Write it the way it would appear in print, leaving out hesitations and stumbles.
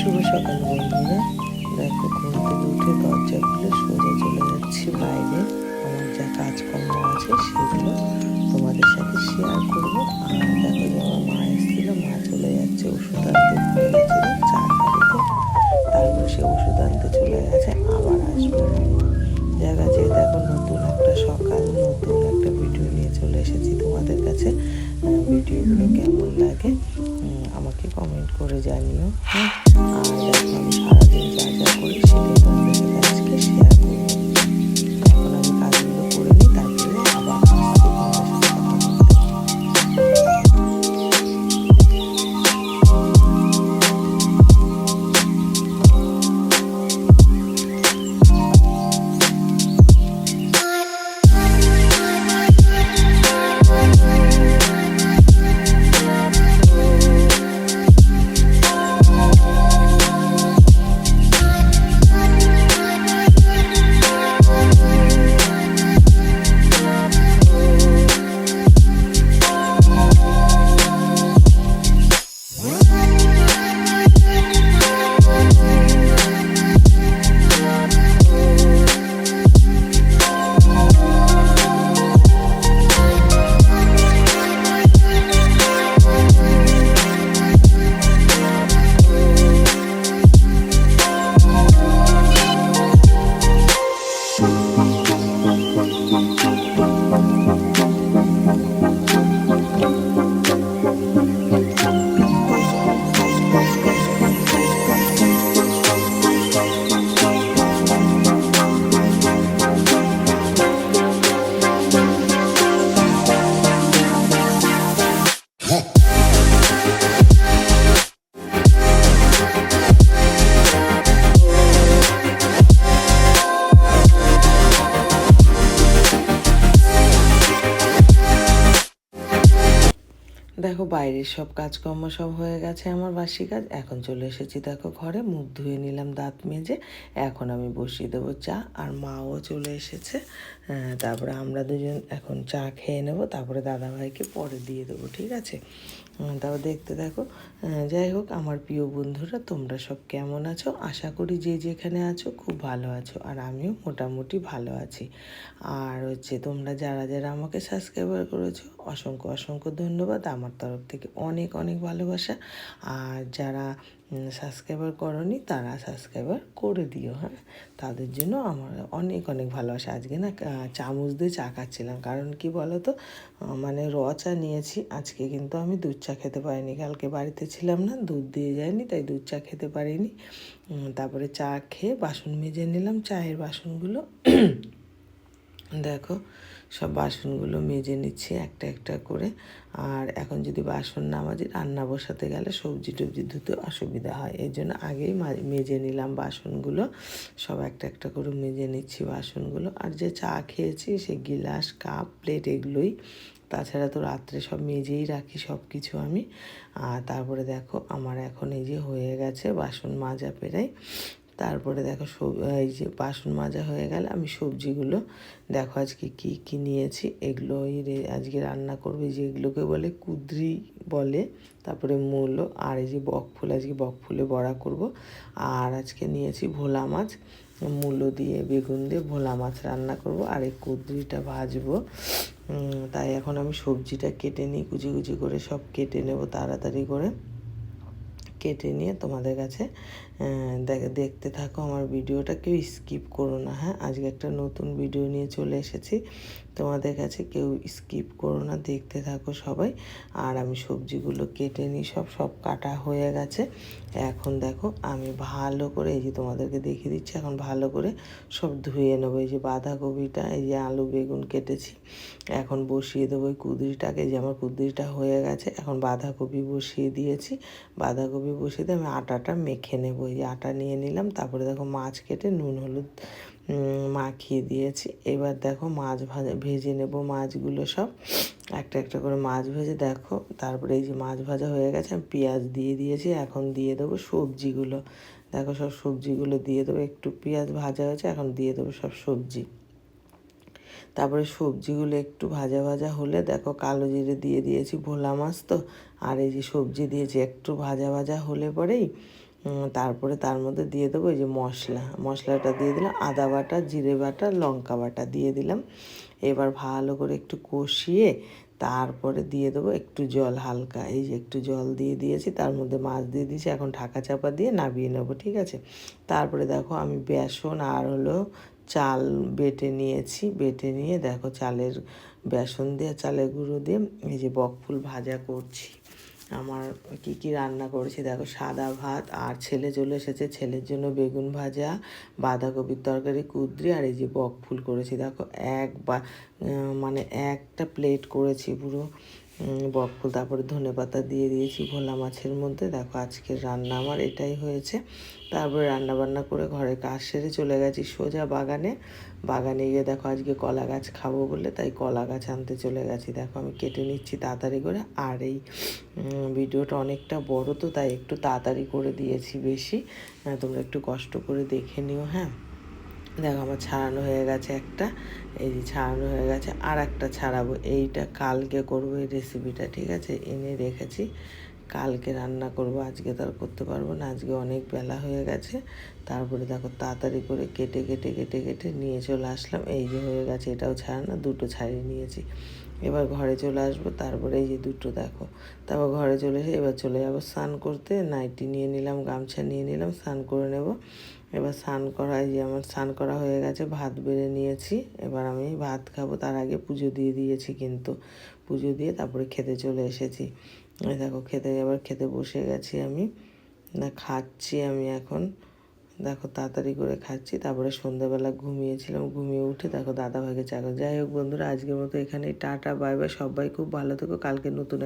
শুভ সকাল বন্ধুরা। দেখো, ঘুম থেকে উঠে দরজা খুলে সোজা চলে যাচ্ছি বাইরে। আমার যা কাজকর্ম আছে সেগুলো তোমাদের সাথে শেয়ার করবো। আর দেখো যে আমার মা এসেছিলো, মা চলে যাচ্ছে ওষুধ আনতে, ভুলে গেছিলো 4 তারিখে। তারপরে সে ওষুধ আনতে চলে গেছে, আবার আসবে। যার কাছে দেখো নতুন একটা সকাল, নতুন একটা ভিডিও নিয়ে চলে এসেছি তোমাদের কাছে। ভিডিওগুলো কেমন লাগে আমাকে কমেন্ট করে জানিও। হ্যাঁ, আর দেখো আমি সারাদিন যা যা করি সেটাই তোমাদের সাথে আজকে শেয়ার করবো। এখন আমি কাজগুলো করে নিই, তারপরে আবার আসছি তোমাদের সাথে কথা বলতে। দেখো বাইরের সব কাজকর্ম সব হয়ে গেছে, আমার বাসি কাজ। এখন চলে এসেছি দেখো ঘরে, মুখ ধুয়ে নিলাম, দাঁত মেজে এখন আমি বসিয়ে দেবো চা। আর মাও চলে এসেছে। তারপরে আমরা দুজন এখন চা খেয়ে নেবো, তারপরে দাদাভাইকে পরে দিয়ে দেবো, ঠিক আছে? তারপর দেখতে দেখো। যাই হোক, আমার প্রিয় বন্ধুরা, তোমরা সব কেমন আছো? আশা করি যে যেখানে আছো খুব ভালো আছো, আর আমিও মোটামুটি ভালো আছি। আর তোমরা যারা যারা আমাকে সাবস্ক্রাইবার করেছো, অসংখ্য অসংখ্য ধন্যবাদ। আমার তরফ থেকে অনেক অনেক ভালোবাসা। আর যারা সাবস্ক্রাইবার করনি তারা সাবস্ক্রাইবার করে দিও। হ্যাঁ, তাদের জন্য আমার অনেক অনেক ভালোবাসা। আজকে না চামচ দিয়ে চা খাচ্ছিলাম, কারণ কি বলো তো, মানে চা নিয়েছি আজকে, কিন্তু আমি দুধ চা খেতে পারিনি। কালকে বাড়িতে ছিলাম না, দুধ দিয়ে যায়নি, তাই দুধ চা খেতে পারিনি। তারপরে চা খেয়ে বাসন মেজে নিলাম, চায়ের বাসনগুলো। দেখো সব বাসনগুলো মেজে নিচ্ছি একটা একটা করে। আর এখন যদি বাসন না মাজি, রান্না বসাতে গেলে সবজি টবজি ধুতে অসুবিধা হয়, এই জন্য আগেই মেজে নিলাম বাসনগুলো। সব একটা একটা করে মেজে নিচ্ছি বাসনগুলো। আর যে চা খেয়েছি সে গিলাস, কাপ, প্লেট এগুলোই, তাছাড়া তো রাত্রে সব মেজেই রাখি সব কিছু আমি। আর তারপরে দেখো আমার এখন এই যে হয়ে গেছে বাসন মাজা প্রায়। তারপরে দেখো এই যে বাসন মাজা হয়ে গেলে আমি সবজিগুলো দেখো আজকে কি কি নিয়েছি, এগুলোই আজকে রান্না করবে, যেগুলোকে বলে কুঁদরি বলে, তারপরে মূলো, আর এই যে বকফুল, আজকে বকফুলে বড়া করব। আর আজকে নিয়েছি ভোলা মাছ, মূলো দিয়ে বেগুন দিয়ে ভোলা মাছ রান্না করব, আর এই কুঁদরিটা ভাজবো। তাই এখন আমি সবজিটা কেটে নিই, কুচি কুচি করে সব কেটে নেব তাড়াতাড়ি করে। কেটে নিয়ে তোমাদের কাছে দেখতে থাকো আমার ভিডিওটা, কেউ স্কিপ করো না। হ্যাঁ, আজকে একটা নতুন ভিডিও নিয়ে চলে এসেছি তোমাদের কাছে, কেউ স্কিপ করো না, দেখতে থাকো সবাই। আর আমি সবজিগুলো কেটে নিই, সব কাটা হয়ে গেছে। এখন দেখো আমি ভালো করে, এই যে তোমাদেরকে দেখিয়ে দিচ্ছি, এখন ভালো করে সব ধুয়ে নেবো। এই যে বাঁধাকপিটা, এই যে আলু বেগুন কেটেছি, এখন বসিয়ে দেবো ওই কুঁদরিটাকে। যে আমার কুঁদরিটা হয়ে গেছে, এখন বাঁধাকপি বসিয়ে দিয়েছি। বাঁধাকপি বসিয়ে দিয়ে আমি আটাটা মেখে নেবো। এই যে আটা নিয়ে নিলাম, তারপরে দেখো মাছ কেটে নুন হলুদ মাখিয়ে দিয়েছি। এবার দেখো মাছ ভেজে নেব, মাছগুলো সব একটা একটা করে মাছ ভেজে দেখো। তারপরে এই যে মাছ ভাজা হয়ে গেছে, আমি পেঁয়াজ দিয়ে দিয়েছি। এখন দিয়ে দেবো সবজিগুলো, দেখো সব সবজিগুলো দিয়ে দেবো। একটু পেঁয়াজ ভাজা হয়েছে, এখন দিয়ে দেবো সব সবজি। তারপরে সবজিগুলো একটু ভাজা ভাজা হলে দেখো কালো জিরে দিয়ে দিয়েছি, ভোলা মাছ তো। আর এই যে সবজি দিয়েছি, একটু ভাজা ভাজা হলে পরেই তারপরে তার মধ্যে দিয়ে দেবো এই যে মশলাটা দিয়ে দিলাম, আদা বাটা, জিরে বাটা, লঙ্কা বাটা দিয়ে দিলাম। এবার ভালো করে একটু কষিয়ে তারপরে দিয়ে দেবো একটু জল হালকা, এই যে একটু জল দিয়ে দিয়েছি, তার মধ্যে মাছ দিয়ে দিয়েছি। এখন ঢাকা চাপা দিয়ে নামিয়ে নেবো, ঠিক আছে। তারপরে দেখো আমি বেসন আর হলো চাল বেটে নিয়েছি, বেটে নিয়ে দেখো চালের বেসন দিয়ে চালের গুঁড়ো দিয়ে এই যে বকফুল ভাজা করছি। আমার কি কি রান্না করেছি দেখো, সাদা ভাত, আর ছেলে চলে এসেছে, ছেলের জন্য বেগুন ভাজা, বাঁধাকপির তরকারি, কুঁদরি, আর এই যে বকফুল করেছি দেখো। মানে একটা প্লেট করেছি পুরো বকফুল। তারপরে ধনেপাতা দিয়ে দিয়েছি ভোলা মাছের মধ্যে। দেখো আজকের রান্না আমার এটাই হয়েছে। তারপরে রান্না বান্না করে ঘরে কাজ সেরে চলে গেছি সোজা বাগানে। বাগানে গিয়ে দেখো আজকে কলা গাছ খাবো বলে তাই কলা গাছ আনতে চলে গেছি। দেখো আমি কেটে নিচ্ছি তাড়াতাড়ি করে। আর এই ভিডিওটা অনেকটা বড় তো তাই একটু তাড়াতাড়ি করে দিয়েছি বেশি, তোমরা একটু কষ্ট করে দেখে নিও। হ্যাঁ, দেখো আমার ছাড়ানো হয়ে গেছে একটা, এই যে ছাড়ানো হয়ে গেছে, আর একটা ছাড়াবো। এইটা কালকে করবো এই রেসিপিটা, ঠিক আছে, এনে রেখেছি, কালকে রান্না করব, আজকে তো আর করতে পারবো না, আজকে অনেক বেলা হয়ে গেছে। তারপরে দেখো তাড়াতাড়ি করে কেটে কেটে কেটে কেটে নিয়ে চলে আসলাম। এই যে হয়ে গেছে, এটাও ছাড়ানো, দুটো ছাড়িয়ে নিয়েছি। এবার ঘরে চলে আসবো, তারপরে এই যে দুটো দেখো, তারপর ঘরে চলে এসে এবার চলে যাবো স্নান করতে। নাইটি নিয়ে নিলাম, গামছা নিয়ে নিলাম, স্নান করে নেব। এবার স্নান করা, এই যে আমার স্নান করা হয়ে গেছে, ভাত বেড়ে নিয়েছি। এবার আমি ভাত খাবো, তার আগে পুজো দিয়ে দিয়েছি, কিন্তু পুজো দিয়ে তারপরে খেতে চলে এসেছি। এই দেখো খেতে বসে গেছি আমি, খাচ্ছি আমি এখন। দেখো তাড়াতাড়ি করে খাচ্ছি। তারপরে সন্ধ্যাবেলা ঘুমিয়েছিলাম, ঘুমিয়ে উঠে দেখো দাদাভাইকে চা করে। যাই হোক বন্ধুরা, আজকের মতো এখানেই টাটা, বাই বাই, সবাই খুব ভালো থেকো। কালকে নতুন